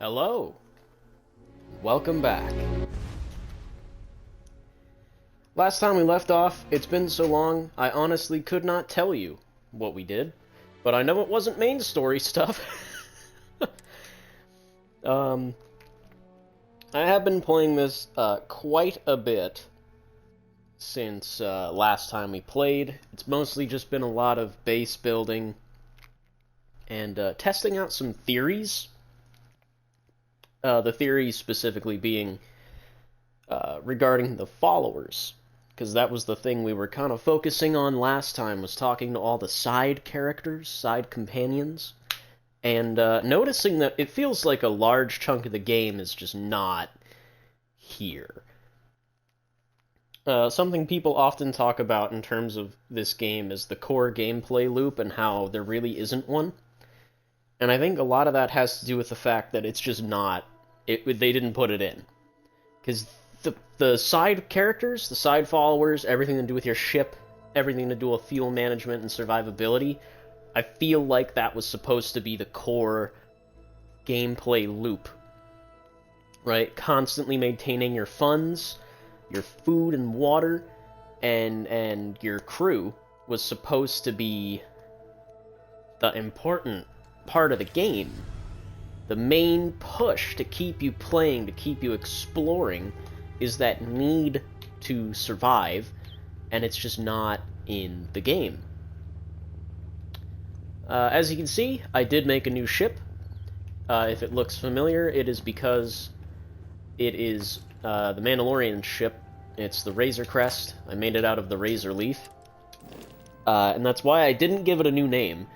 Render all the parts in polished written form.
Hello. Welcome back. Last time we left off, it's been so long, I honestly could not tell you what we did, but I know it wasn't main story stuff. I have been playing this quite a bit since last time we played. It's mostly just been a lot of base building and testing out some theories. The theory specifically being regarding the followers, because that was the thing we were kind of focusing on last time, was talking to all the side characters, side companions, and noticing that it feels like a large chunk of the game is just not here. Something people often talk about in terms of this game is the core gameplay loop and how there really isn't one. And I think a lot of that has to do with the fact that it's just not... they didn't put it in. Because the side characters, the side followers, everything to do with your ship, everything to do with fuel management and survivability, I feel like that was supposed to be the core gameplay loop. Right? Constantly maintaining your funds, your food and water, and your crew was supposed to be the important part of the game. The main push to keep you playing, to keep you exploring, is that need to survive, and it's just not in the game. As you can see, I did make a new ship. If it looks familiar, it is because it is the Mandalorian ship. It's the Razor Crest. I made it out of the Razor Leaf. And that's why I didn't give it a new name.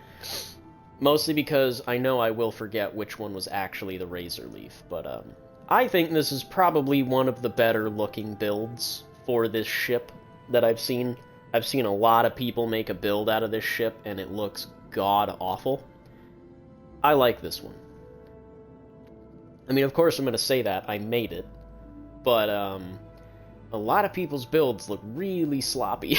Mostly because I know I will forget which one was actually the Razor Leaf, but I think this is probably one of the better looking builds for this ship that I've seen. I've seen a lot of people make a build out of this ship, and it looks god-awful. I like this one. I mean, of course I'm going to say that, I made it, but a lot of people's builds look really sloppy.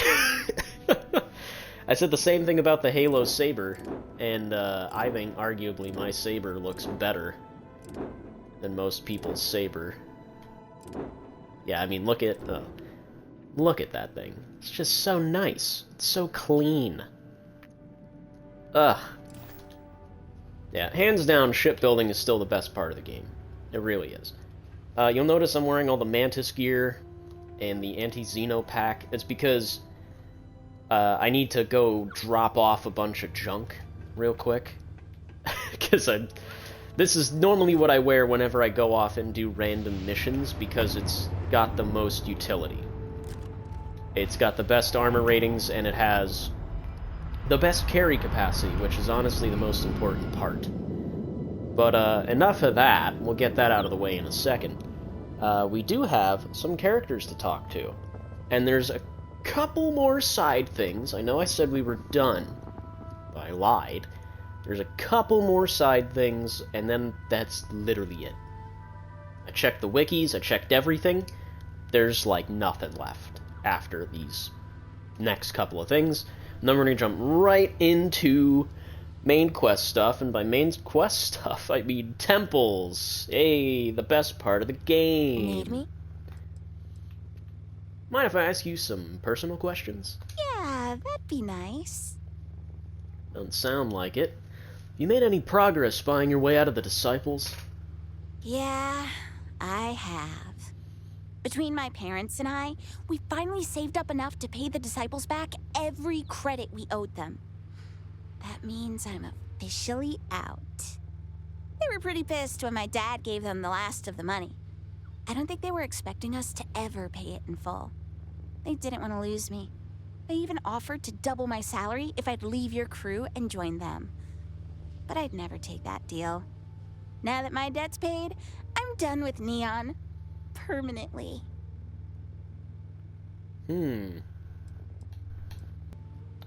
I said the same thing about the Halo Saber, and I think arguably my Saber looks better than most people's Saber. Yeah, I mean, look at that thing. It's just so nice. It's so clean. Ugh. Yeah, hands down, shipbuilding is still the best part of the game. It really is. You'll notice I'm wearing all the Mantis gear and the Anti-Xeno pack. It's because I need to go drop off a bunch of junk real quick. Because this is normally what I wear whenever I go off and do random missions, because it's got the most utility. It's got the best armor ratings, and it has the best carry capacity, which is honestly the most important part. But enough of that. We'll get that out of the way in a second. We do have some characters to talk to. And there's a couple more side things. I know I said we were done, but I lied. There's a couple more side things, and then that's literally it. I checked the wikis, I checked everything. There's, like, nothing left after these next couple of things. And then we're going to jump right into main quest stuff, and by main quest stuff, I mean temples. Hey, the best part of the game. Need me? Mind if I ask you some personal questions? Yeah, that'd be nice. Don't sound like it. You made any progress buying your way out of the Disciples? Yeah, I have. Between my parents and I, we finally saved up enough to pay the Disciples back every credit we owed them. That means I'm officially out. They were pretty pissed when my dad gave them the last of the money. I don't think they were expecting us to ever pay it in full. They didn't want to lose me. They even offered to double my salary if I'd leave your crew and join them. But I'd never take that deal. Now that my debt's paid, I'm done with Neon. Permanently.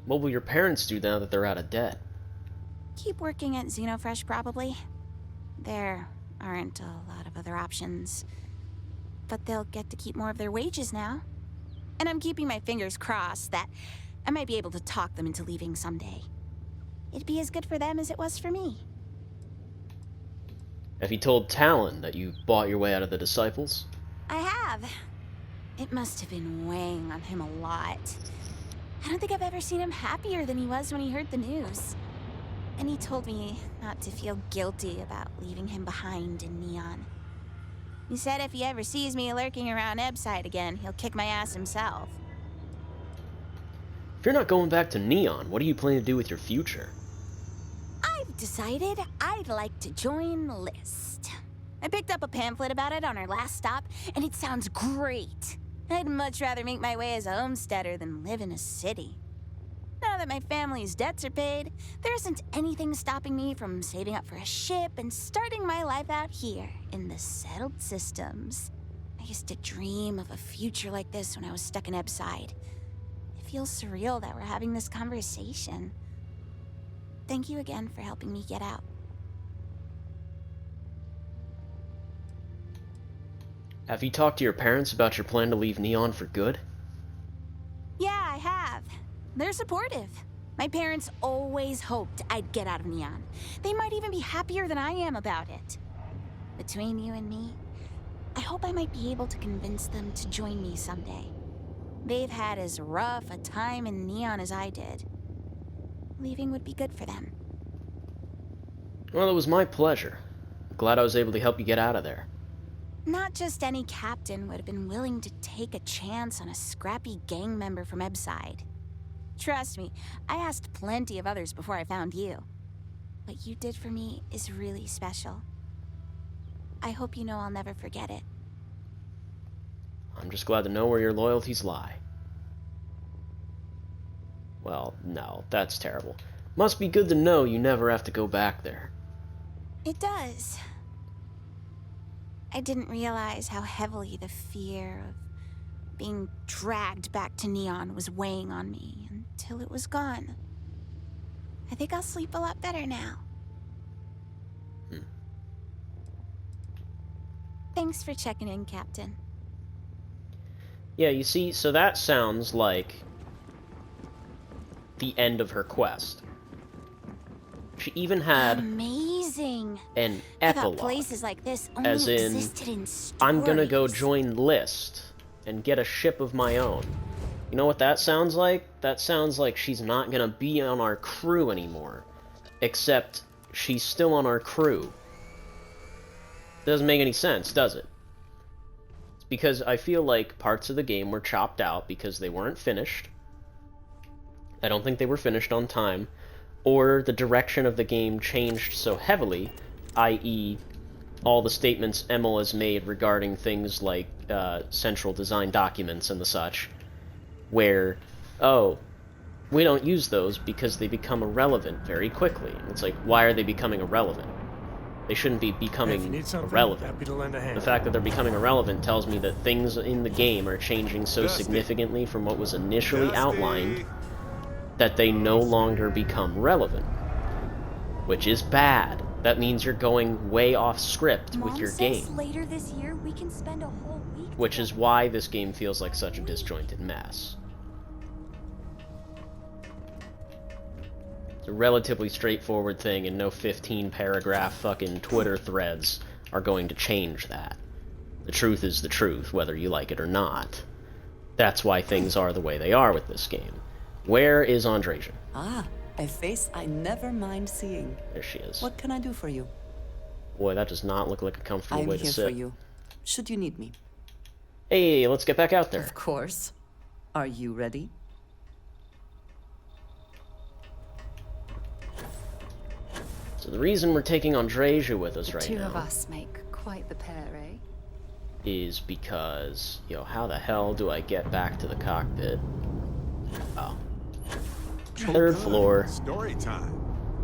What will your parents do now that they're out of debt? Keep working at Xenofresh, probably. There aren't a lot of other options. But they'll get to keep more of their wages now. And I'm keeping my fingers crossed that I might be able to talk them into leaving someday. It'd be as good for them as it was for me. Have you told Talon that you bought your way out of the Disciples? I have. It must have been weighing on him a lot. I don't think I've ever seen him happier than he was when he heard the news. And he told me not to feel guilty about leaving him behind in Neon. He said if he ever sees me lurking around Ebside again, he'll kick my ass himself. If you're not going back to Neon, what do you plan to do with your future? I've decided I'd like to join List. I picked up a pamphlet about it on our last stop, and it sounds great. I'd much rather make my way as a homesteader than live in a city. Now that my family's debts are paid, there isn't anything stopping me from saving up for a ship and starting my life out here in the settled systems. I used to dream of a future like this when I was stuck in Ebside. It feels surreal that we're having this conversation. Thank you again for helping me get out. Have you talked to your parents about your plan to leave Neon for good? Yeah, I have. They're supportive. My parents always hoped I'd get out of Neon. They might even be happier than I am about it. Between you and me, I hope I might be able to convince them to join me someday. They've had as rough a time in Neon as I did. Leaving would be good for them. Well, it was my pleasure. I'm glad I was able to help you get out of there. Not just any captain would have been willing to take a chance on a scrappy gang member from Ebside. Trust me, I asked plenty of others before I found you. What you did for me is really special. I hope you know I'll never forget it. I'm just glad to know where your loyalties lie. Well, no, that's terrible. Must be good to know you never have to go back there. It does. I didn't realize how heavily the fear of being dragged back to Neon was weighing on me until it was gone. I think I'll sleep a lot better now. Thanks for checking in, Captain. Yeah, you see, so that sounds like the end of her quest. She even had amazing an I thought epilogue, places like this only as in, existed in stories. I'm gonna go join List and get a ship of my own. You know what that sounds like? That sounds like she's not gonna be on our crew anymore. Except she's still on our crew. Doesn't make any sense, does it? It's because I feel like parts of the game were chopped out because they weren't finished. I don't think they were finished on time. Or the direction of the game changed so heavily, i.e., all the statements Emil has made regarding things like central design documents and the such, where, oh, we don't use those because they become irrelevant very quickly. It's like, why are they becoming irrelevant? They shouldn't be becoming irrelevant. The fact that they're becoming irrelevant tells me that things in the game are changing so significantly from what was initially outlined that they no longer become relevant. Which is bad. That means you're going way off script with your game. Later this year we can spend a whole week. Which is why this game feels like such a disjointed mess. It's a relatively straightforward thing, and no 15-paragraph fucking Twitter threads are going to change that. The truth is the truth, whether you like it or not. That's why things are the way they are with this game. Where is Andreja? Ah, a face I never mind seeing. There she is. What can I do for you? Boy, that does not look like a comfortable I'm way to here sit. for you, should you need me. Hey, let's get back out there. Of course. Are you ready? So the reason we're taking Andreja with us right Two now of us make quite the pair, eh? is because, yo, how the hell do I get back to the cockpit? Oh. Third floor. Story time.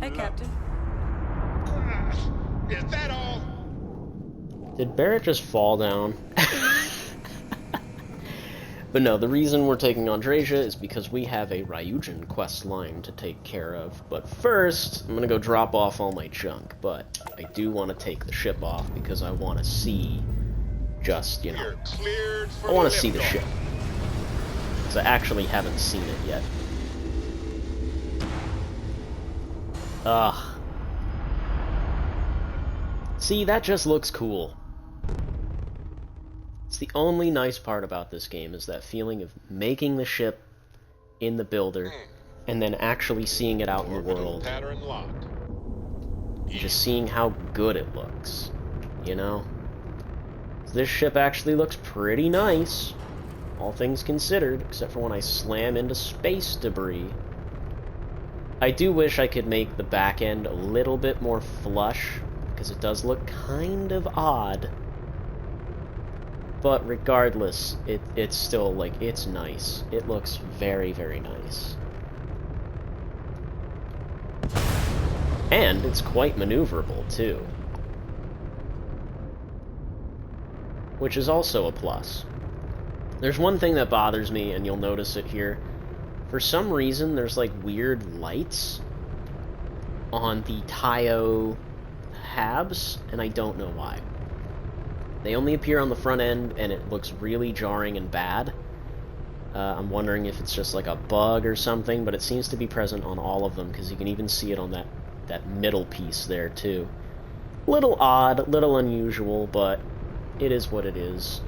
Hey, Captain. Is that all? Did Barrett just fall down? But no, the reason we're taking Andreja is because we have a Ryujin quest line to take care of. But first, I'm gonna go drop off all my junk. But I do want to take the ship off because I want to see just, you know, You're cleared for I want to see the liftoff. ship. Because I actually haven't seen it yet. Ugh. See, that just looks cool. It's the only nice part about this game, is that feeling of making the ship in the builder, and then actually seeing it out in the Orbital world. pattern locked. And just seeing how good it looks, you know? This ship actually looks pretty nice, all things considered, except for when I slam into space debris. I do wish I could make the back end a little bit more flush, because it does look kind of odd. But regardless, it's still, like, it's nice. It looks very, very nice. And it's quite maneuverable, too. Which is also a plus. There's one thing that bothers me, and you'll notice it here. For some reason, there's, like, weird lights on the Taio halves, and I don't know why. They only appear on the front end, and it looks really jarring and bad. I'm wondering if it's just like a bug or something, but it seems to be present on all of them, because you can even see it on that middle piece there, too. Little odd, little unusual, but it is what it is.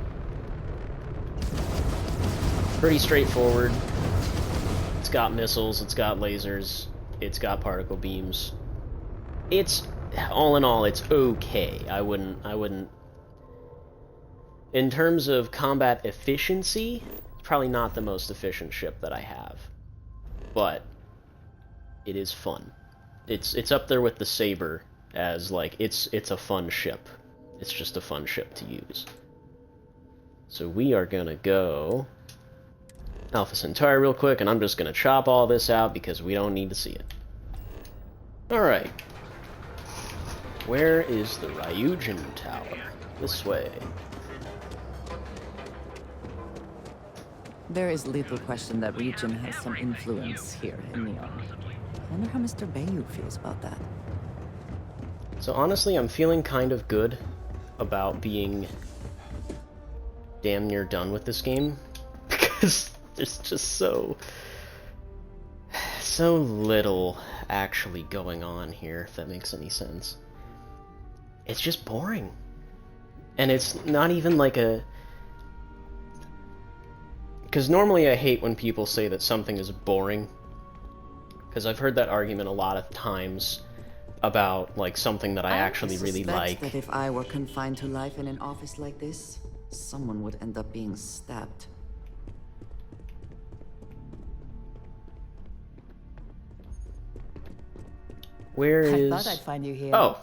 Pretty straightforward. It's got missiles, it's got lasers, it's got particle beams. It's, all in all, it's okay. I wouldn't... In terms of combat efficiency, it's probably not the most efficient ship that I have. But it is fun. It's up there with the Saber as, like, it's a fun ship. It's just a fun ship to use. So we are gonna go Alpha Centauri real quick, and I'm just gonna chop all this out because we don't need to see it. Alright. Where is the Ryujin Tower? This way. There is little question that region has some influence here in Neon. I wonder how Mr. Bayou feels about that. So honestly, I'm feeling kind of good about being damn near done with this game, because there's just so little actually going on here, if that makes any sense. It's just boring. And it's not even like a... Because normally I hate when people say that something is boring, because I've heard that argument a lot of times about, like, something that I actually really like. That if I were confined to life in an office like this, someone would end up being stabbed. Where is... I thought I'd find you here. Oh.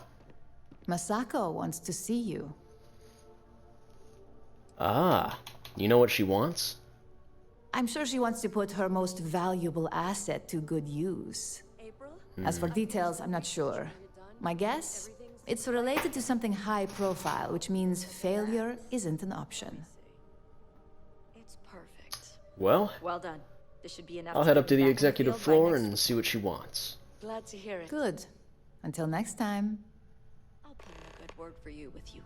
Masako wants to see you. Ah. You know what she wants? I'm sure she wants to put her most valuable asset to good use. As for details, I'm not sure. My guess? It's related to something high profile, which means failure isn't an option. It's perfect. Well, Well done. This should be enough. I'll head up to get the back in executive field by floor next and see what she wants. week. Glad to hear it. Good. Until next time. I'll put in a good word for you with Hugo.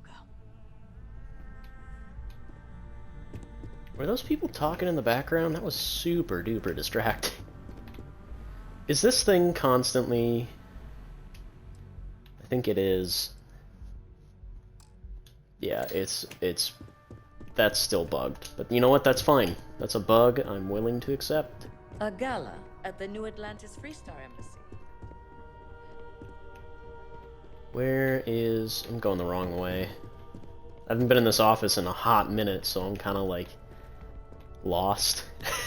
Were those people talking in the background? That was super duper distracting. Is this thing constantly... I think it is. Yeah, it's... That's still bugged. But you know what? That's fine. That's a bug I'm willing to accept. A gala at the New Atlantis Freestar Embassy. Where is... I'm going the wrong way. I haven't been in this office in a hot minute, so I'm kind of like... lost.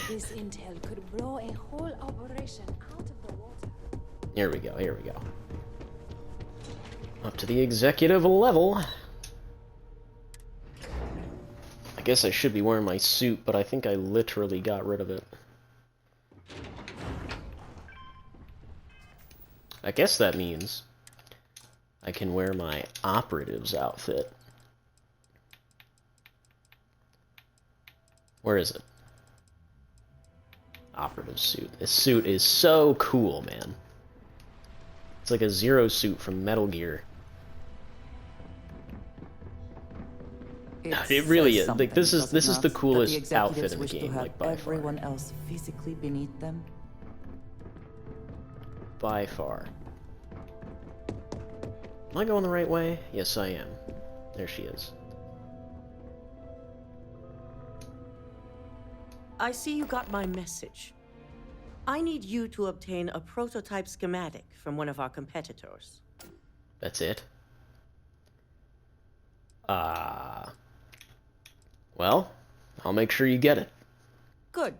This intel could blow a whole operation out of the water. Here we go, here we go. Up to the executive level. I guess I should be wearing my suit, but I think I literally got rid of it. I guess that means I can wear my operative's outfit. Where is it? Operative suit. This suit is so cool, man. It's like a Zero suit from Metal Gear. It really is. Like this is the coolest outfit in the game, like by far. Everyone else physically beneath them. By far. Am I going the right way? Yes, I am. There she is. I see you got my message. I need you to obtain a prototype schematic from one of our competitors. That's it? Well, I'll make sure you get it. Good.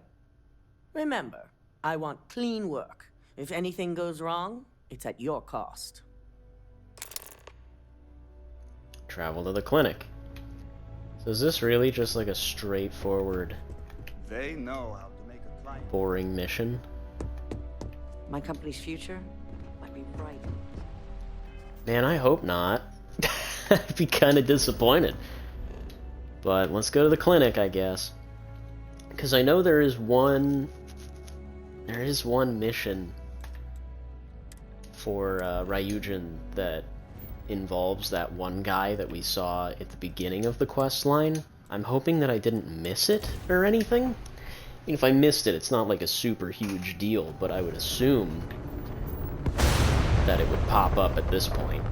Remember, I want clean work. If anything goes wrong, it's at your cost. Travel to the clinic. So is this really just like a straightforward, They know how to make a client. boring mission? My company's future might be bright. Man, I hope not. I'd be kind of disappointed. But let's go to the clinic, I guess. Because I know there is one mission for Ryujin that involves that one guy that we saw at the beginning of the quest line. I'm hoping that I didn't miss it or anything. I mean, if I missed it, it's not like a super huge deal, but I would assume that it would pop up at this point.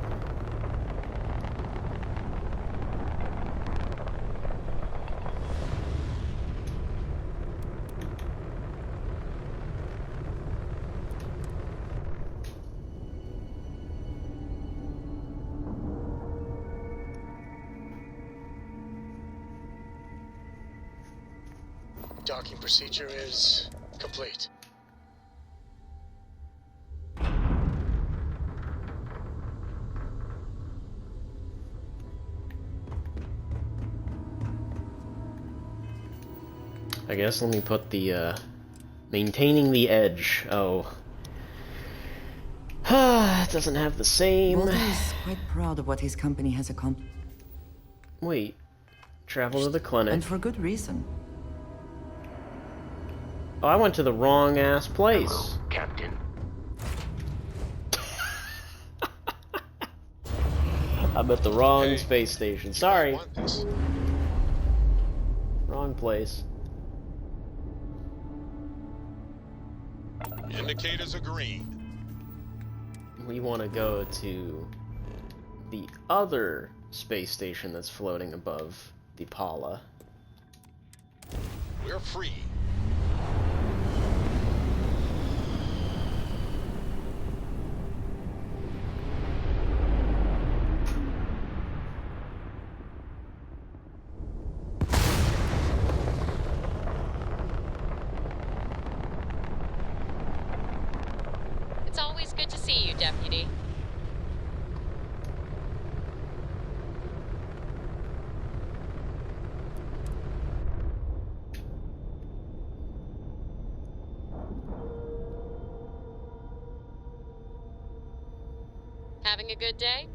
Docking procedure is complete. I guess let me put the, maintaining the edge. Oh. It doesn't have the same... Walter is quite proud of what his company has accomplished. Wait. Travel to the clinic. And for good reason. Oh, I went to the wrong-ass place. Hello, Captain. I'm at the wrong Hey, space station. you Sorry. might want this. Wrong place. Indicators are green. We want to go to the other space station that's floating above the Pala. We're free. It's always good to see you, Deputy. Having a good day?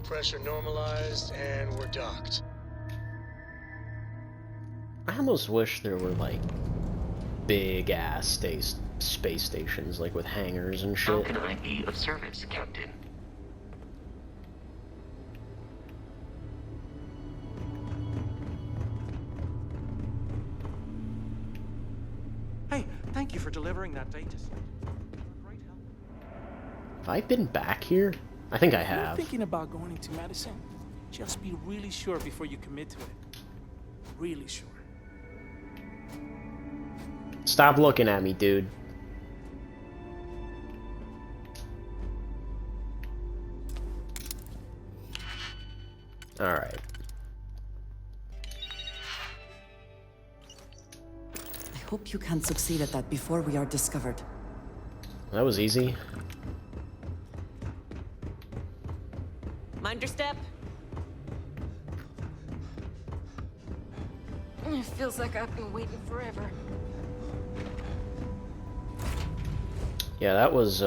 Pressure normalized, and we're docked. I almost wish there were, like, big-ass space stations, like, with hangars and How shit. can I be of service, Captain? Hey, thank you for delivering that data set. Have I been back here? I think I If you're have. thinking about going into medicine, just be really sure before you commit to it. Really sure. Stop looking at me, dude. Alright. I hope you can succeed at that before we are discovered. That was easy. Mind your step. It feels like I've been waiting forever. Yeah, that was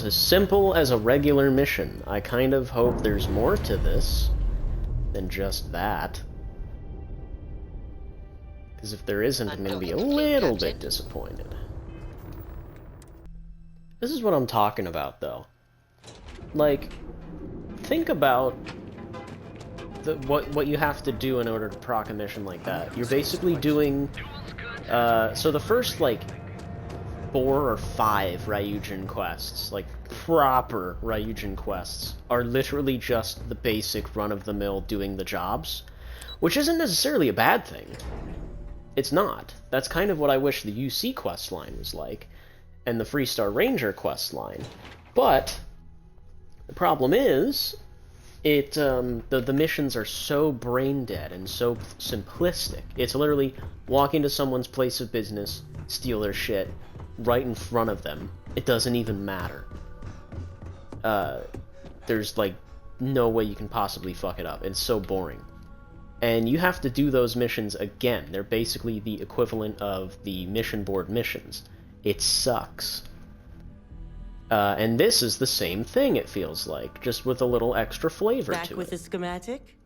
as simple as a regular mission. I kind of hope there's more to this than just that. Because if there isn't, I'm going to be a little bit disappointed. This is what I'm talking about, though. Like, think about what you have to do in order to proc a mission like that. You're basically doing... so the first, like, 4 or 5 Ryujin quests, like proper Ryujin quests, are literally just the basic run-of-the-mill doing the jobs, which isn't necessarily a bad thing. It's not. That's kind of what I wish the UC quest line was like, and the Freestar Ranger quest line. But the problem is, the missions are so brain dead and so simplistic. It's literally walk into someone's place of business, steal their shit right in front of them. It doesn't even matter. There's like no way you can possibly fuck it up. It's so boring. And you have to do those missions again. They're basically the equivalent of the mission board missions. It sucks. And this is the same thing, it feels like, just with a little extra flavor to it. Back with the schematic?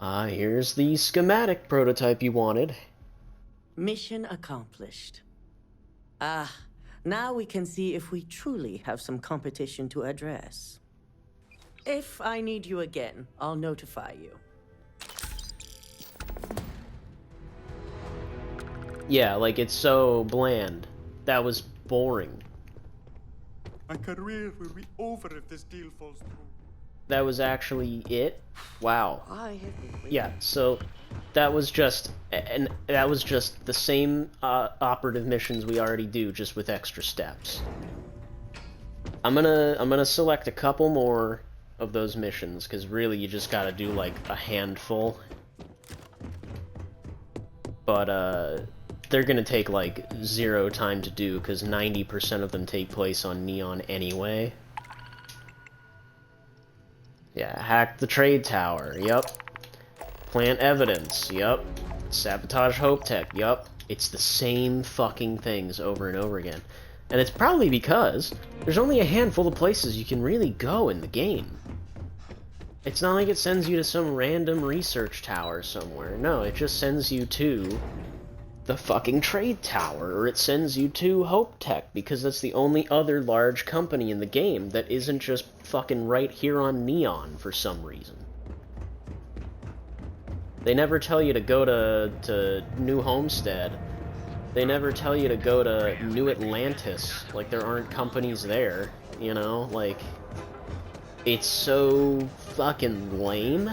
Here's the schematic prototype you wanted. Mission accomplished. Now we can see if we truly have some competition to address. If I need you again, I'll notify you. Yeah, like, it's so bland. That was boring. My career will be over if this deal falls through. That was actually it? Wow. I have Yeah, so that was just the same operative missions we already do, just with extra steps. I'm gonna select a couple more of those missions, because really you just gotta do like a handful. But they're gonna take like 0 time to do, because 90% of them take place on Neon anyway. Yeah, hack the trade tower, yup. Plant evidence, yup. Sabotage Hope Tech, yup. It's the same fucking things over and over again. And it's probably because there's only a handful of places you can really go in the game. It's not like it sends you to some random research tower somewhere. No, it just sends you to the fucking trade tower, or it sends you to Hope Tech, because that's the only other large company in the game that isn't just fucking right here on Neon for some reason. They never tell you to go to New Homestead. They never tell you to go to New Atlantis, like there aren't companies there, you know? Like, it's so fucking lame.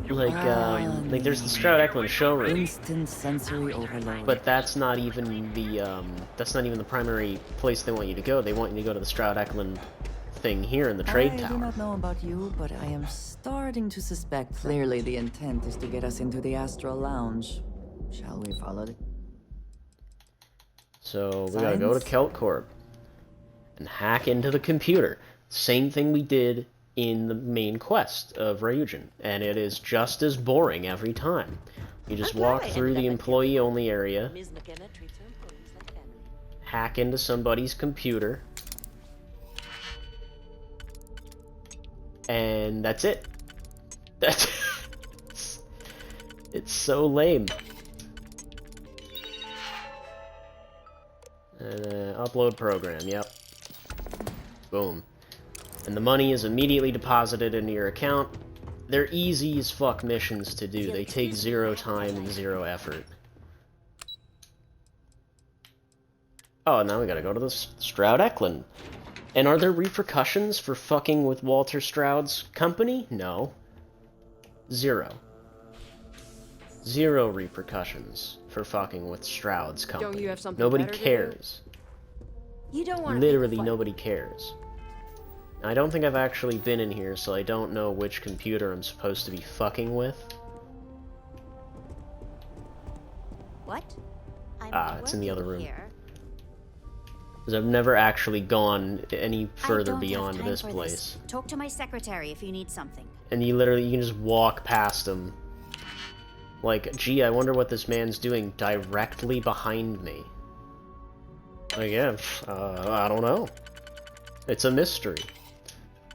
Like there's the Stroud Eklund showroom. Instant sensory overload. But that's not even the primary place they want you to go. They want you to go to the Stroud Eklund thing here in the trade tower. I do not know about you, but I am starting to suspect. Clearly the intent is to get us into the Astral Lounge. Shall we follow it? So we gotta go to Kelt Corp and hack into the computer. Same thing we did in the main quest of Ryujin, and it is just as boring every time. You just walk through the employee-only area, hack into somebody's computer, and that's it. It's so lame. Upload program, yep. Boom. And the money is immediately deposited into your account. They're easy as fuck missions to do. They take 0 time and 0 effort. Oh, now we gotta go to the Stroud Eklund. And are there repercussions for fucking with Walter Stroud's company? No. 0. 0 repercussions for fucking with Stroud's company. Don't you have something Nobody better to do? cares. You don't want Literally nobody cares. I don't think I've actually been in here, so I don't know which computer I'm supposed to be fucking with. What? It's in the other room. Because I've never actually gone any further beyond this place. Talk to my secretary if you need something. And you can just walk past him. Like, gee, I wonder what this man's doing directly behind me. Like, yeah, I don't know. It's a mystery.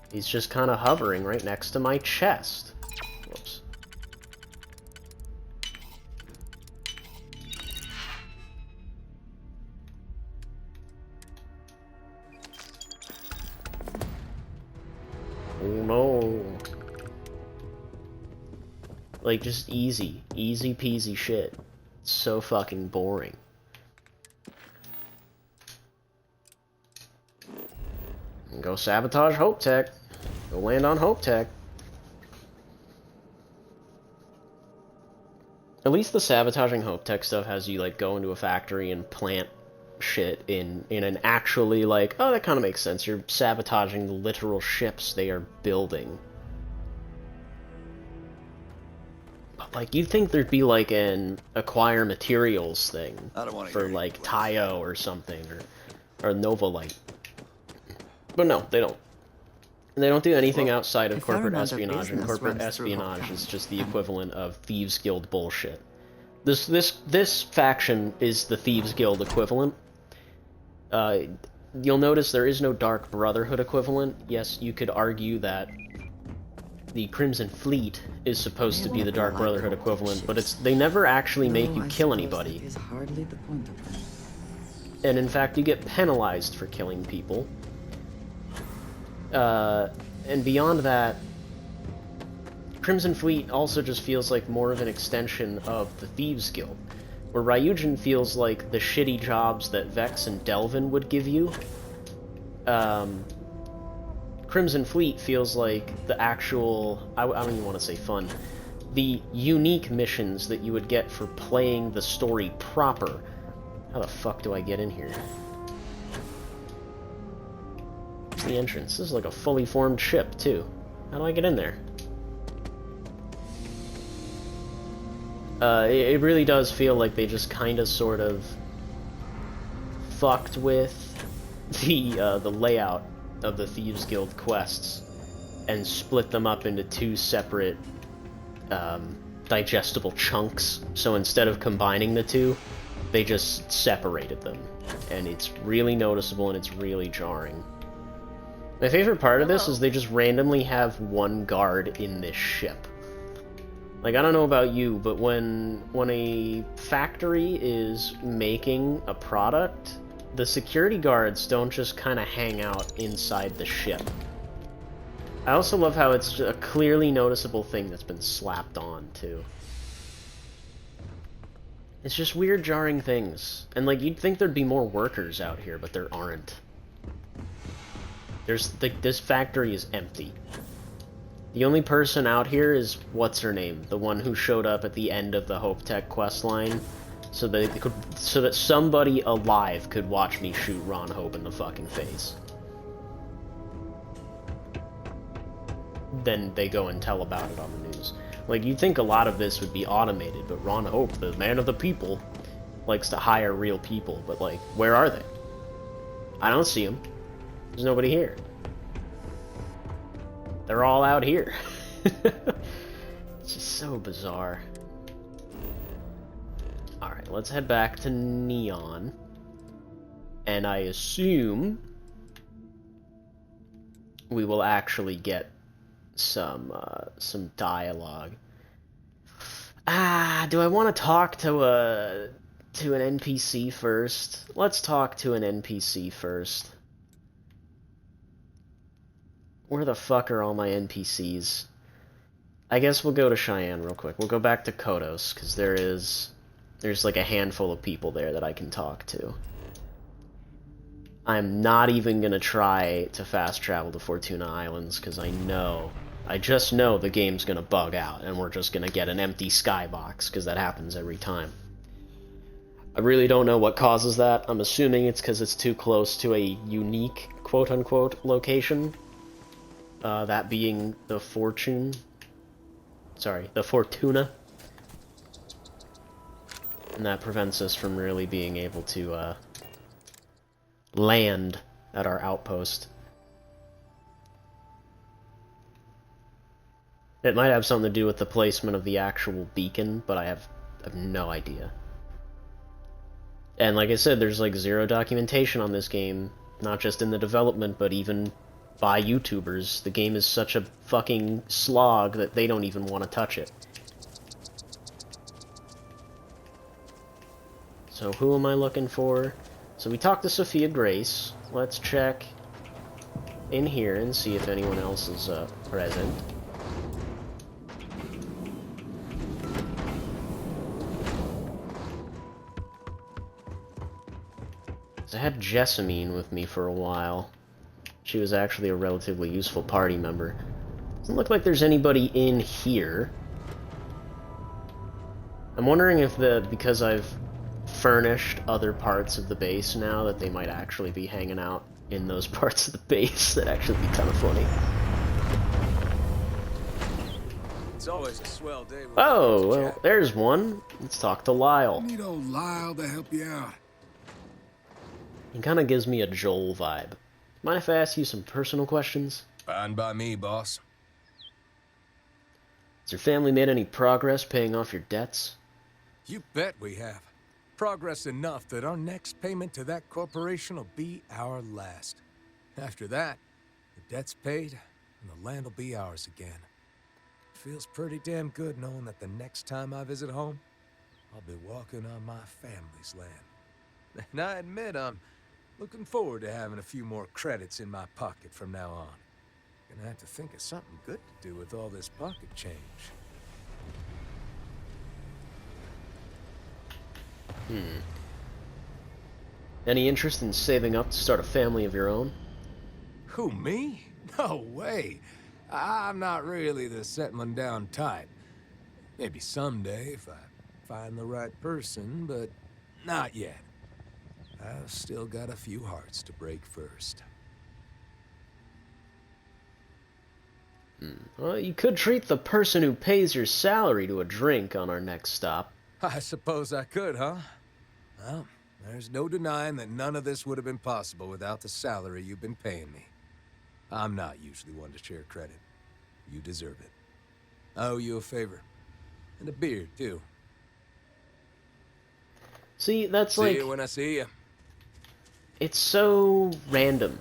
He's just kind of hovering right next to my chest. Whoops. Oh no. Like, just easy. Easy peasy shit. It's so fucking boring. Go sabotage Hope Tech. Go land on Hope Tech. At least the sabotaging Hope Tech stuff has you, like, go into a factory and plant shit in an actually, like, oh, that kind of makes sense. You're sabotaging the literal ships they are building. But, like, you'd think there'd be, like, an acquire materials thing for, like, Taio or something, or Novolite. But no, they don't. They don't do anything outside of corporate espionage, and corporate espionage is just the equivalent of Thieves Guild bullshit. This faction is the Thieves Guild equivalent. You'll notice there is no Dark Brotherhood equivalent. Yes, you could argue that the Crimson Fleet is supposed to be the Dark Brotherhood equivalent, but they never actually make you kill anybody. And in fact, you get penalized for killing people. And beyond that, Crimson Fleet also just feels like more of an extension of the Thieves Guild, where Ryujin feels like the shitty jobs that Vex and Delvin would give you. Crimson Fleet feels like the actual, I don't even want to say fun, the unique missions that you would get for playing the story proper. How the fuck do I get in here? The entrance. This is like a fully formed ship, too. How do I get in there? It really does feel like they just kind of sort of fucked with the layout of the Thieves Guild quests and split them up into two separate digestible chunks. So instead of combining the two, they just separated them. And it's really noticeable and it's really jarring. My favorite part of this is they just randomly have one guard in this ship. Like, I don't know about you, but when a factory is making a product, the security guards don't just kind of hang out inside the ship. I also love how it's a clearly noticeable thing that's been slapped on, too. It's just weird, jarring things. And, like, you'd think there'd be more workers out here, but there aren't. This factory is empty. The only person out here is, what's her name? The one who showed up at the end of the Hope Tech questline, so that somebody alive could watch me shoot Ron Hope in the fucking face. Then they go and tell about it on the news. Like, you'd think a lot of this would be automated, but Ron Hope, the man of the people, likes to hire real people, but, like, where are they? I don't see them. There's nobody here. They're all out here. It's just so bizarre. Alright, let's head back to Neon. And I assume we will actually get some dialogue. Do I want to talk to an NPC first? Let's talk to an NPC first. Where the fuck are all my NPCs? I guess we'll go to Cheyenne real quick. We'll go back to Kodos, because there's like a handful of people there that I can talk to. I'm not even gonna try to fast travel to Fortuna Islands, because I just know the game's gonna bug out, and we're just gonna get an empty skybox, because that happens every time. I really don't know what causes that. I'm assuming it's because it's too close to a unique, quote-unquote, location. That being the Fortuna. And that prevents us from really being able to, land at our outpost. It might have something to do with the placement of the actual beacon, but I have no idea. And like I said, there's like zero documentation on this game, not just in the development, but even by YouTubers. The game is such a fucking slog that they don't even want to touch it. So who am I looking for? So we talked to Sophia Grace. Let's check in here and see if anyone else is present. I had Jessamine with me for a while. She was actually a relatively useful party member. Doesn't look like there's anybody in here. I'm wondering if because I've furnished other parts of the base now, that they might actually be hanging out in those parts of the base. That'd actually be kind of funny. It's always a swell day. Oh, well, there's one. Let's talk to Lyle. Need old Lyle to help you out. He kind of gives me a Joel vibe. Mind if I ask you some personal questions? Fine by me, boss. Has your family made any progress paying off your debts? You bet we have. Progress enough that our next payment to that corporation will be our last. After that, the debt's paid, and the land will be ours again. Feels pretty damn good knowing that the next time I visit home, I'll be walking on my family's land. And I admit I'm looking forward to having a few more credits in my pocket from now on. Gonna have to think of something good to do with all this pocket change. Any interest in saving up to start a family of your own? Who, me? No way. I'm not really the settling down type. Maybe someday if I find the right person, but not yet. I've still got a few hearts to break first. Well, you could treat the person who pays your salary to a drink on our next stop. I suppose I could, huh? Well, there's no denying that none of this would have been possible without the salary you've been paying me. I'm not usually one to share credit. You deserve it. I owe you a favor. And a beer, too. See, that's See like... you when I see you. It's so random.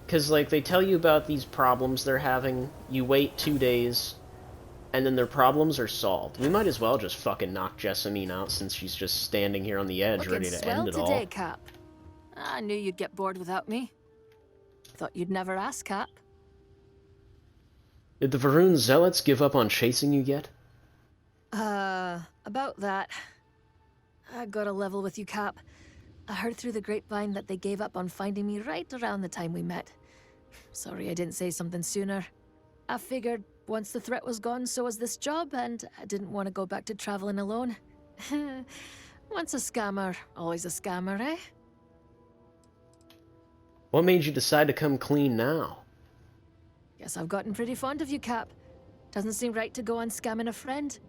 Because, like, they tell you about these problems they're having, you wait 2 days, and then their problems are solved. We might as well just fucking knock Jessamine out since she's just standing here on the edge ready to end it all. Today, Cap. I knew you'd get bored without me. Thought you'd never ask, Cap. Did the Varun Zealots give up on chasing you yet? About that. I got a level with you, Cap. I heard through the grapevine that they gave up on finding me right around the time we met. Sorry I didn't say something sooner. I figured once the threat was gone, so was this job, and I didn't want to go back to traveling alone. Once a scammer, always a scammer, eh? What made you decide to come clean now? Guess I've gotten pretty fond of you, Cap. Doesn't seem right to go on scamming a friend.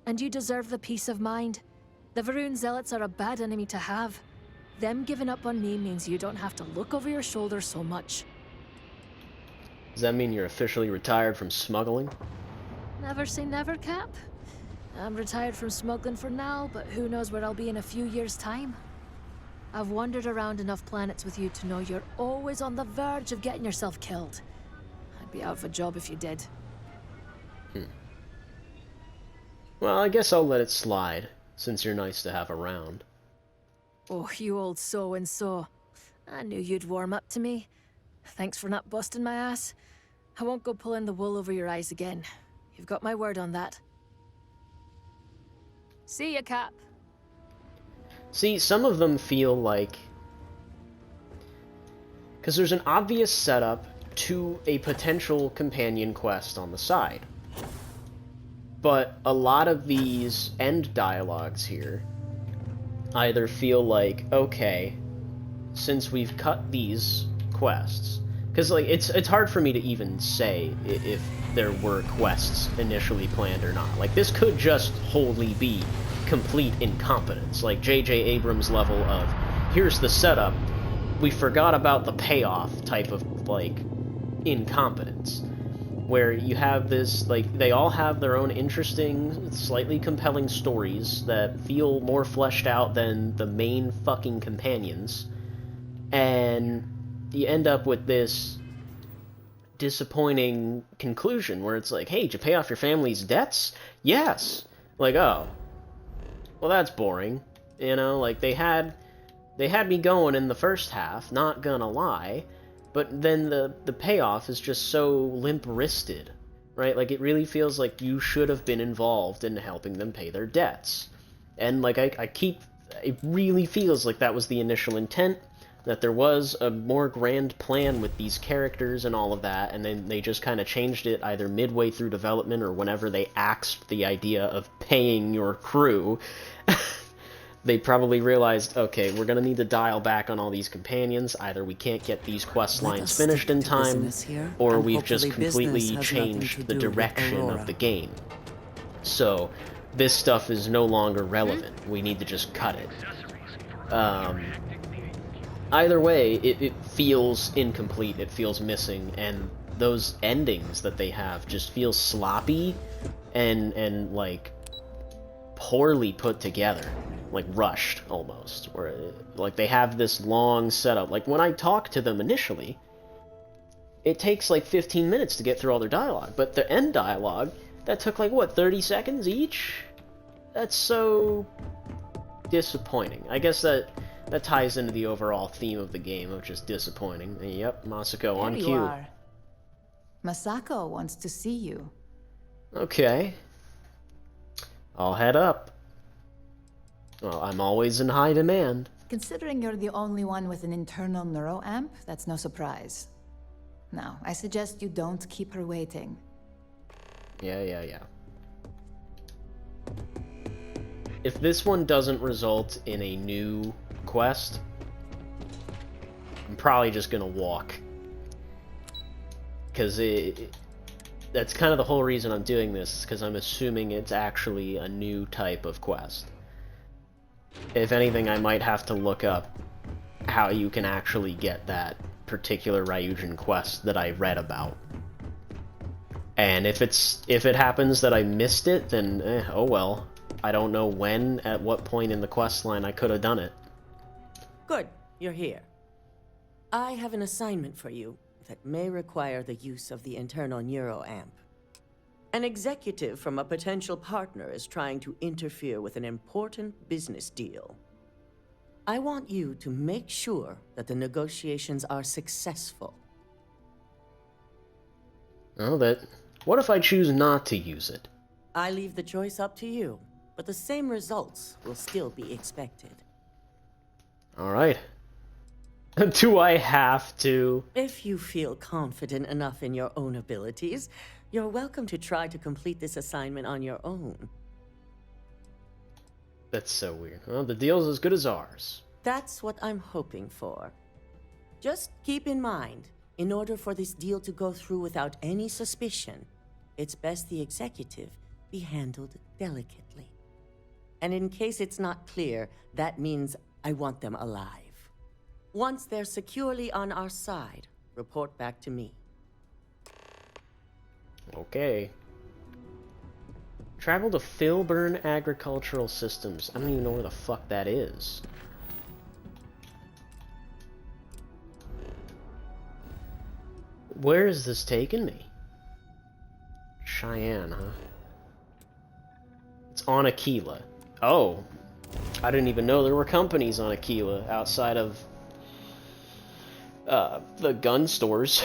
And you deserve the peace of mind. The Varun Zealots are a bad enemy to have. Them giving up on me means you don't have to look over your shoulder so much. Does that mean you're officially retired from smuggling? Never say never, Cap. I'm retired from smuggling for now, but who knows where I'll be in a few years' time. I've wandered around enough planets with you to know you're always on the verge of getting yourself killed. I'd be out of a job if you did. Well, I guess I'll let it slide, since you're nice to have around. Oh, you old so-and-so. I knew you'd warm up to me. Thanks for not busting my ass. I won't go pulling the wool over your eyes again. You've got my word on that. See ya, Cap. See, some of them feel like... because there's an obvious setup to a potential companion quest on the side. But a lot of these end dialogues here either feel like, okay, since we've cut these quests... because, like, it's hard for me to even say if there were quests initially planned or not. Like, this could just wholly be complete incompetence. Like, J.J. Abrams' level of, here's the setup, we forgot about the payoff type of, like, incompetence. Where you have this, like, they all have their own interesting, slightly compelling stories that feel more fleshed out than the main fucking companions. And you end up with this disappointing conclusion where it's like, hey, did you pay off your family's debts? Yes! Like, oh. Well, that's boring. You know, like, they had me going in the first half, not gonna lie, but then the payoff is just so limp-wristed, right? Like, it really feels like you should have been involved in helping them pay their debts. And, like, I keep it really feels like that was the initial intent, that there was a more grand plan with these characters and all of that, and then they just kind of changed it either midway through development or whenever they axed the idea of paying your crew. They probably realized, okay, we're going to need to dial back on all these companions. Either we can't get these quest lines finished in time, or we've just completely changed the direction of the game. So, this stuff is no longer relevant. We need to just cut it. Either way, it feels incomplete, it feels missing, and those endings that they have just feel sloppy and like, poorly put together. Like, rushed, almost. Where, like, they have this long setup. Like, when I talk to them initially, it takes, like, 15 minutes to get through all their dialogue. But the end dialogue, that took, like, what, 30 seconds each? That's so disappointing. I guess that ties into the overall theme of the game, of just disappointing. And yep, Masako on cue. There you are. Masako wants to see you. Okay. I'll head up. Well, I'm always in high demand. Considering you're the only one with an internal neuroamp, that's no surprise. Now, I suggest you don't keep her waiting. Yeah. If this one doesn't result in a new quest, I'm probably just gonna walk. Because that's kind of the whole reason I'm doing this, because I'm assuming it's actually a new type of quest. If anything, I might have to look up how you can actually get that particular Ryujin quest that I read about. And if it happens that I missed it, then oh well. I don't know when, at what point in the quest line I could have done it. Good, you're here. I have an assignment for you that may require the use of the internal neuroamp. An executive from a potential partner is trying to interfere with an important business deal. I want you to make sure that the negotiations are successful. Oh, what if I choose not to use it? I leave the choice up to you, but the same results will still be expected. Alright. Do I have to? If you feel confident enough in your own abilities, you're welcome to try to complete this assignment on your own. That's so weird. Well, the deal's as good as ours. That's what I'm hoping for. Just keep in mind, in order for this deal to go through without any suspicion, it's best the executive be handled delicately. And in case it's not clear, that means I want them alive. Once they're securely on our side, report back to me. Okay. Travel to Filburn Agricultural Systems. I don't even know where the fuck that is. Where is this taking me? Cheyenne, huh? It's on Aquila. Oh. I didn't even know there were companies on Aquila outside of the gun stores.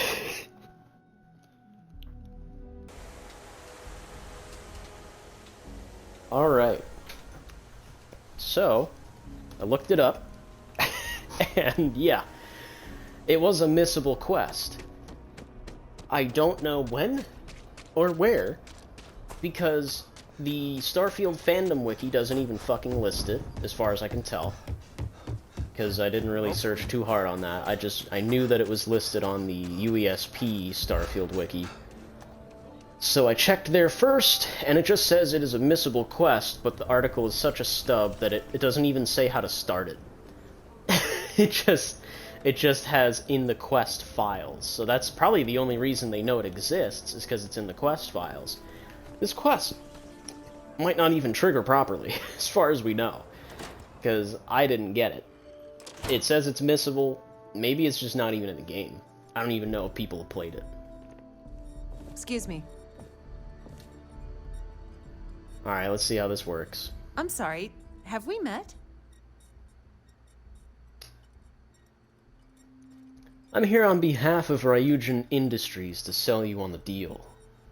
Alright. So, I looked it up, and yeah, it was a missable quest. I don't know when or where, because the Starfield fandom wiki doesn't even fucking list it, as far as I can tell. Because I didn't really search too hard on that. I knew that it was listed on the UESP Starfield wiki. So I checked there first, and it just says it is a missable quest, but the article is such a stub that it doesn't even say how to start it. It just has in the quest files. So that's probably the only reason they know it exists, is because it's in the quest files. This quest might not even trigger properly, as far as we know, because I didn't get it. It says it's missable. Maybe it's just not even in the game. I don't even know if people have played it. Excuse me. Alright, let's see how this works. I'm sorry. Have we met? I'm here on behalf of Ryujin Industries to sell you on the deal.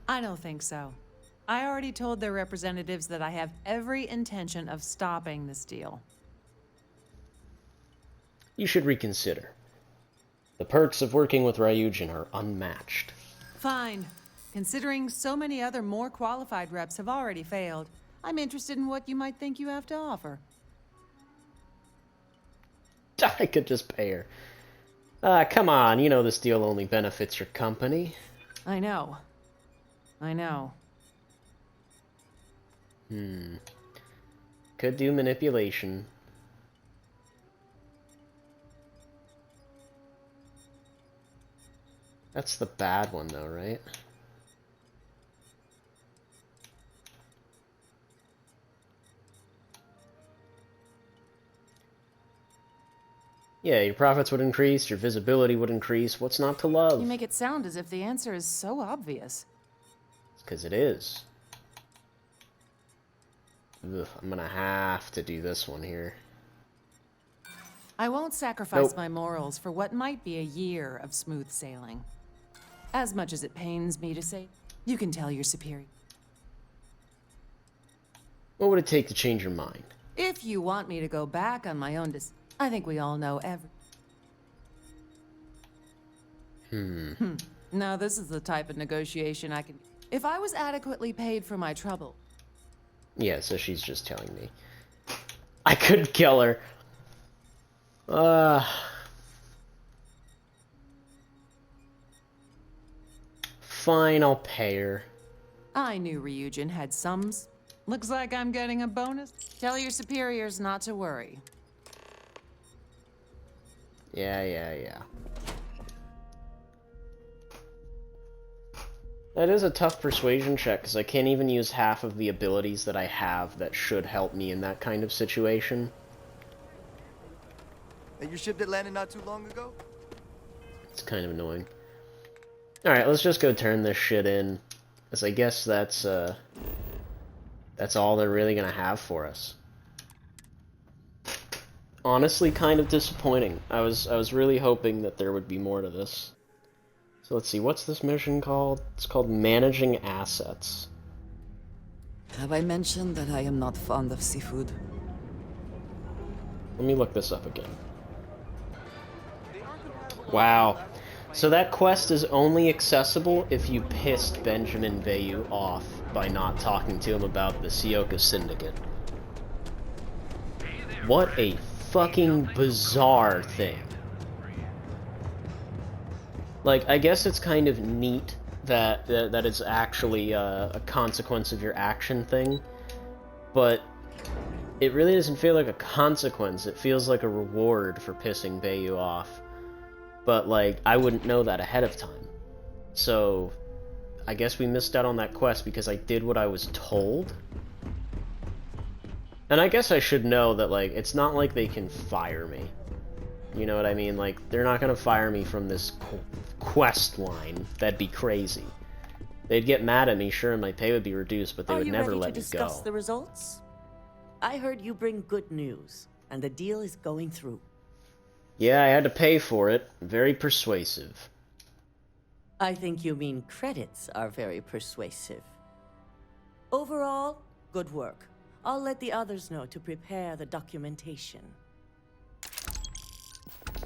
I don't think so. I already told their representatives that I have every intention of stopping this deal. you should reconsider. The perks of working with Ryujin are unmatched. Fine. Considering so many other more qualified reps have already failed, I'm interested in what you might think you have to offer. I could just pay her. Come on, you know this deal only benefits your company. I know. I know. Could do manipulation. That's the bad one, though, right? Yeah, your profits would increase, your visibility would increase. What's not to love? You make it sound as if the answer is so obvious. It's because it is. Ugh, I'm gonna have to do this one here. I won't sacrifice my morals for what might be a year of smooth sailing. As much as it pains me to say, you can tell your superior. What would it take to change your mind? If you want me to go back on my own I think we all know Now this is the type of negotiation I can... If I was adequately paid for my trouble... Yeah, so she's just telling me. I could kill her. Fine, I'll pay her. I knew Ryujin had sums. Looks like I'm getting a bonus. Tell your superiors not to worry. Yeah. That is a tough persuasion check, because I can't even use half of the abilities that I have that should help me in that kind of situation. And your ship that landed not too long ago? It's kind of annoying. Alright, let's just go turn this shit in, because I guess that's all they're really gonna have for us. Honestly, kind of disappointing. I was really hoping that there would be more to this. So let's see, what's this mission called? It's called Managing Assets. Have I mentioned that I am not fond of seafood? Let me look this up again. Wow. So that quest is only accessible if you pissed Benjamin Vayu off by not talking to him about the Sioka Syndicate. What a fucking bizarre thing. Like, I guess it's kind of neat that it's actually a consequence of your action thing, but it really doesn't feel like a consequence. It feels like a reward for pissing Vayu off. But, like, I wouldn't know that ahead of time. So, I guess we missed out on that quest because I did what I was told. And I guess I should know that, like, it's not like they can fire me. You know what I mean? Like, they're not gonna fire me from this quest line. That'd be crazy. They'd get mad at me, sure, and my pay would be reduced, but they would never let me go. Are you ready to discuss the results? I heard you bring good news, and the deal is going through. Yeah, I had to pay for it. Very persuasive. I think you mean credits are very persuasive. Overall, good work. I'll let the others know to prepare the documentation.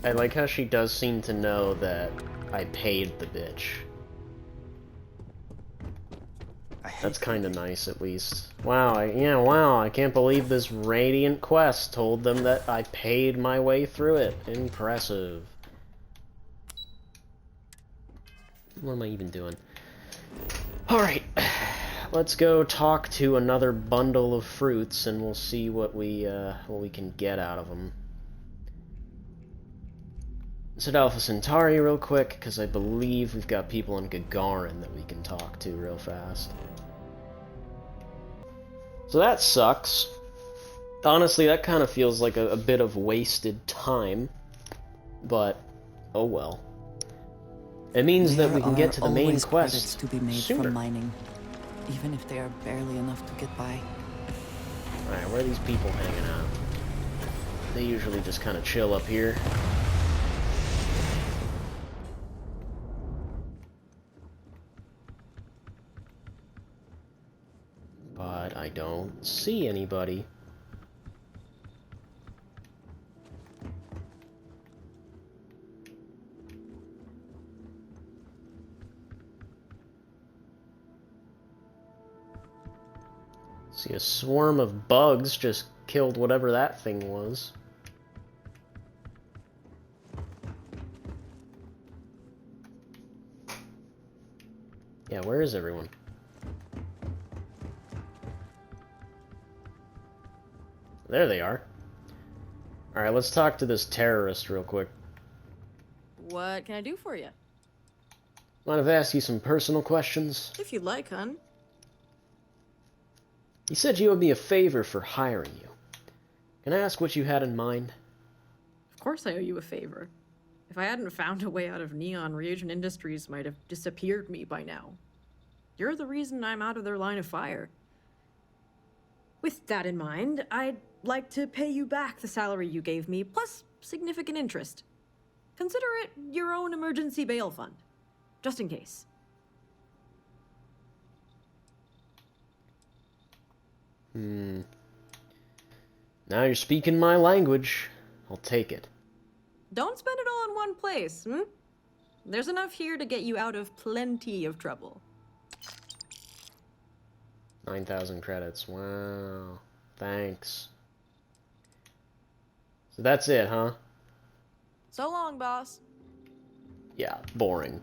I like how she does seem to know that I paid the bitch. That's kind of nice, at least. Wow, wow, I can't believe this Radiant quest told them that I paid my way through it. Impressive. What am I even doing? Alright, let's go talk to another bundle of fruits, and we'll see what we can get out of them. Let's hit Alpha Centauri real quick, because I believe we've got people in Gagarin that we can talk to real fast. So that sucks. Honestly, that kind of feels like a bit of wasted time, but oh well. It means that we can get to the main quest to be made sooner. from mining, even if they are barely enough to get by. Alright, where are these people hanging out? They usually just kind of chill up here. But I don't see anybody. See, a swarm of bugs just killed whatever that thing was. Yeah, where is everyone? There they are. Alright, let's talk to this terrorist real quick. What can I do for you? Mind if I ask you some personal questions? If you'd like, hun. You said you owed me a favor for hiring you. Can I ask what you had in mind? Of course I owe you a favor. If I hadn't found a way out of Neon, Reagent Industries might have disappeared me by now. You're the reason I'm out of their line of fire. With that in mind, I'd like to pay you back the salary you gave me, plus significant interest. Consider it your own emergency bail fund, just in case. Now you're speaking my language. I'll take it. Don't spend it all in one place, hmm? There's enough here to get you out of plenty of trouble. 9,000 credits. Wow. Thanks. So that's it, huh? So long, boss. Yeah, boring.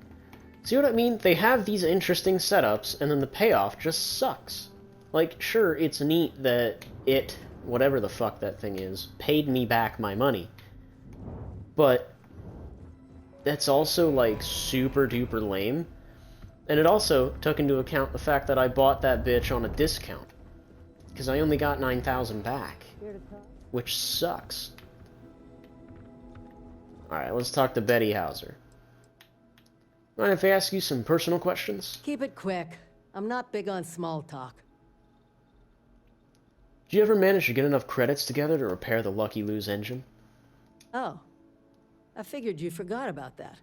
See what I mean? They have these interesting setups, and then the payoff just sucks. Like, sure, it's neat that it, whatever the fuck that thing is, paid me back my money. But that's also, like, super duper lame. And it also took into account the fact that I bought that bitch on a discount. Because I only got 9,000 back. Which sucks. Alright, let's talk to Betty Hauser. Mind if I ask you some personal questions? Keep it quick. I'm not big on small talk. Did you ever manage to get enough credits together to repair the Lucky Lou's engine? Oh. I figured you forgot about that.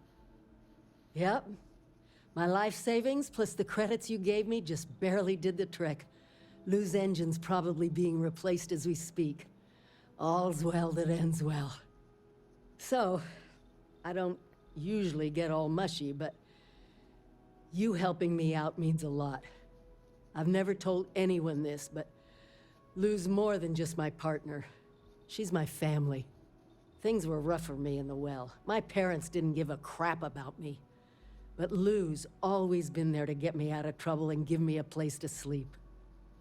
Yep. My life savings plus the credits you gave me just barely did the trick. Lou's engine's probably being replaced as we speak. All's well that ends well. So, I don't usually get all mushy, but you helping me out means a lot. I've never told anyone this, but Lou's more than just my partner. She's my family. Things were rough for me in the well. My parents didn't give a crap about me. But Lou's always been there to get me out of trouble and give me a place to sleep.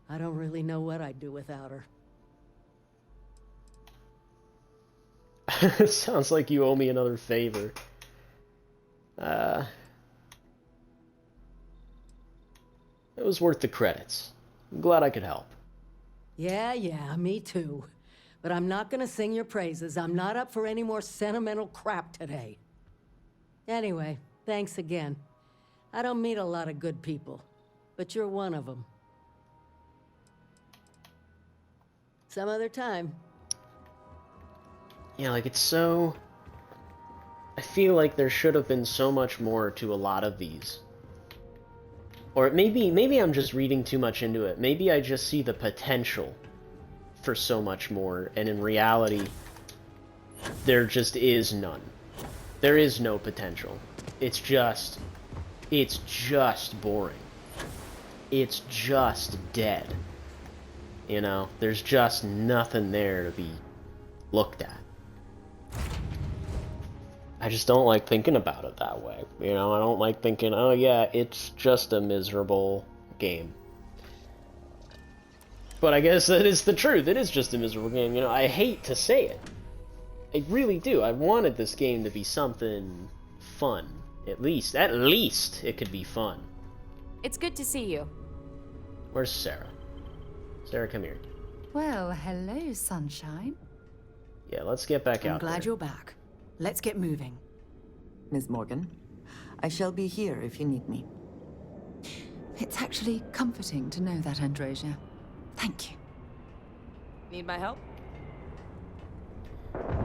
I don't really know what I'd do without her. Sounds like you owe me another favor. It was worth the credits. I'm glad I could help. Yeah, me too. But I'm not gonna sing your praises. I'm not up for any more sentimental crap today. Anyway, thanks again. I don't meet a lot of good people, but you're one of them. Some other time. Yeah, like, it's so... I feel like there should have been so much more to a lot of these. Or maybe I'm just reading too much into it. Maybe I just see the potential for so much more, and in reality, there just is none. There is no potential. It's just boring. It's just dead. You know, there's just nothing there to be looked at. I just don't like thinking about it that way. You know, I don't like thinking, oh yeah, it's just a miserable game. But I guess that is the truth. It is just a miserable game. You know, I hate to say it. I really do. I wanted this game to be something fun. At least it could be fun. It's good to see you. Where's Sarah? Sarah, come here. Well, hello, sunshine. Yeah, let's get back out I'm glad there. you're back. Let's get moving. Miss Morgan, I shall be here if you need me. It's actually comforting to know that, Androsia. Thank you. Need my help?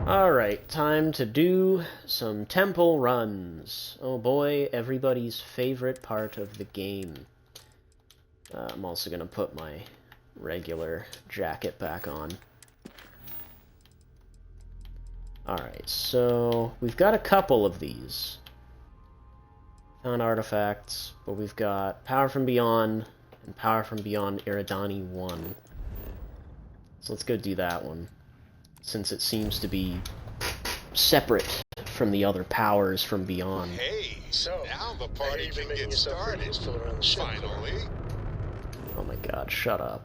Alright, time to do some temple runs. Oh boy, everybody's favorite part of the game. I'm also gonna put my regular jacket back on. Alright, so we've got a couple of these. Found artifacts, but we've got Power from Beyond and Power from Beyond Iridani 1. So let's go do that one, since it seems to be separate from the other powers from beyond. Hey, so now the party can get started. Finally. Oh my god, shut up.